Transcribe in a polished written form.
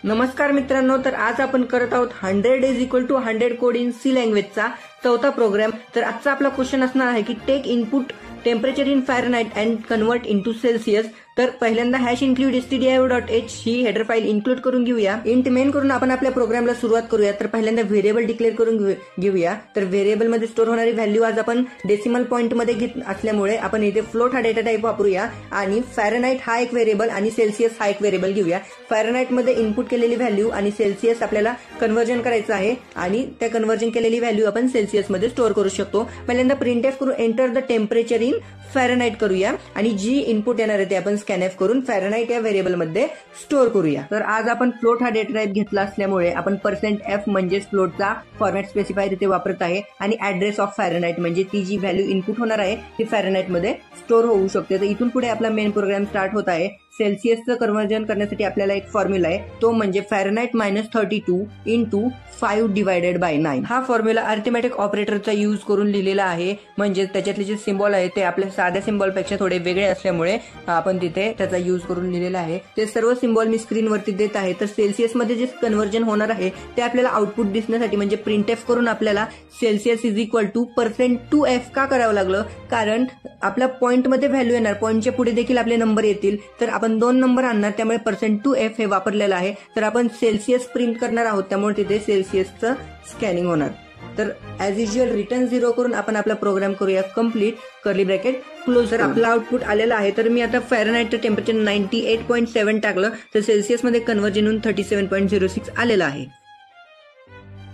नमस्कार मित्रांनो, तर आज आपण करत आहोत 100 days equal to 100 code in C लँग्वेजचा चौथा प्रोग्राम। तर आजचा आपला क्वेश्चन असणार आहे की take input temperature in Fahrenheit and convert into Celsius. तर पहिल्यांदा #include stdio.h ही हेडर फाईल इन्क्लूड करून घेऊया। इंट मेन करून आपण आपल्या प्रोग्रामला सुरुवात करूया। तर पहिल्यांदा व्हेरिएबल डिक्लेअर करून घेऊया। तर व्हेरिएबल मध्ये स्टोअर होणारी व्हॅल्यू आज आपण डेसिमल पॉइंट मध्ये घेत असल्यामुळे आपण इथे फ्लोट हा डेटा टाइप वापरूया आणि फॅरनहाइट हा एक व्हेरिएबल आणि सेल्सियस हा एक व्हेरिएबल घेऊया। फॅरनहाइट मध्ये इनपुट केलेली व्हॅल्यू आणि सेल्सियस आपल्याला कन्वर्जन करायचं आहे आणि त्या कन्वर्जन केलेली व्हॅल्यू आपण सेल्सियस मध्ये स्टोअर करू शकतो। पहिल्यांदा प्रिंटएफ करून enter the temperature in Fahrenheit करूया आणि जी इनपुट येणार आहे ते आपण स्कॅनएफ करून फॅरनहाइट या व्हेरिएबल मध्ये स्टोअर करूया। तर आज आपण फ्लोट हा डेटा टाइप घेतला असल्यामुळे आपण %f म्हणजे फ्लोटचा फॉर्मॅट स्पेसिफायर इथे वापरत आहे आणि ऍड्रेस ऑफ फॅरनहाइट म्हणजे ती जी व्हॅल्यू इनपुट होणार आहे ती फॅरनहाइट मध्ये स्टोअर होऊ शकते। तर इथून पुढे आपला मेन प्रोग्राम स्टार्ट होत आहे। सेल्सियसचं कन्वर्जन करण्यासाठी आपल्याला एक फॉर्म्युला आहे, तो म्हणजे फॅरनहाइट -32 इंटू 5 डिवायडेड बाय 9। हा फॉर्म्युला अरिथमेटिक ऑपरेटरचा यूज करून लिहिलेला आहे, म्हणजे त्याच्यातले जे सिम्बॉल आहे ते आपल्या साध्या सिम्बॉल पेक्षा थोडे वेगळे असल्यामुळे आपण तिथे त्याचा यूज करून लिहिलेला आहे। ते सर्व सिम्बॉल मी स्क्रीनवरती देत आहे। तर सेल्सियस मध्ये जे कन्वर्जन होणार आहे ते आपल्याला आउटपुट दिसण्यासाठी म्हणजे प्रिंटएफ करून आपल्याला Celsius is equal to %2f का करावं लागलं, कारण आपल्या पॉइंट मध्ये व्हॅल्यू येणार, पॉइंटच्या पुढे देखील आपले नंबर येतील, तर आपण 2 नंबर आणणार, त्यामुळे %2f हे वापरलेलं आहे। तर आपण सेल्सियस प्रिंट करणार आहोत, त्यामुळे तिथे सेल्सियसचं स्कॅनिंग होणार। तर ऍज युजुअल रिटर्न 0 करून आपण आपला प्रोग्राम करूया कंप्लीट, कर्ली ब्रॅकेट क्लोज। तर आपला आउटपुट आलेला आहे। तर मी आता फॅरनहाइटचं टेम्परेचर 98.7 टाकलं, तर सेल्सियस मध्ये कन्वर्जन होऊन 37.06 आलेलं आहे।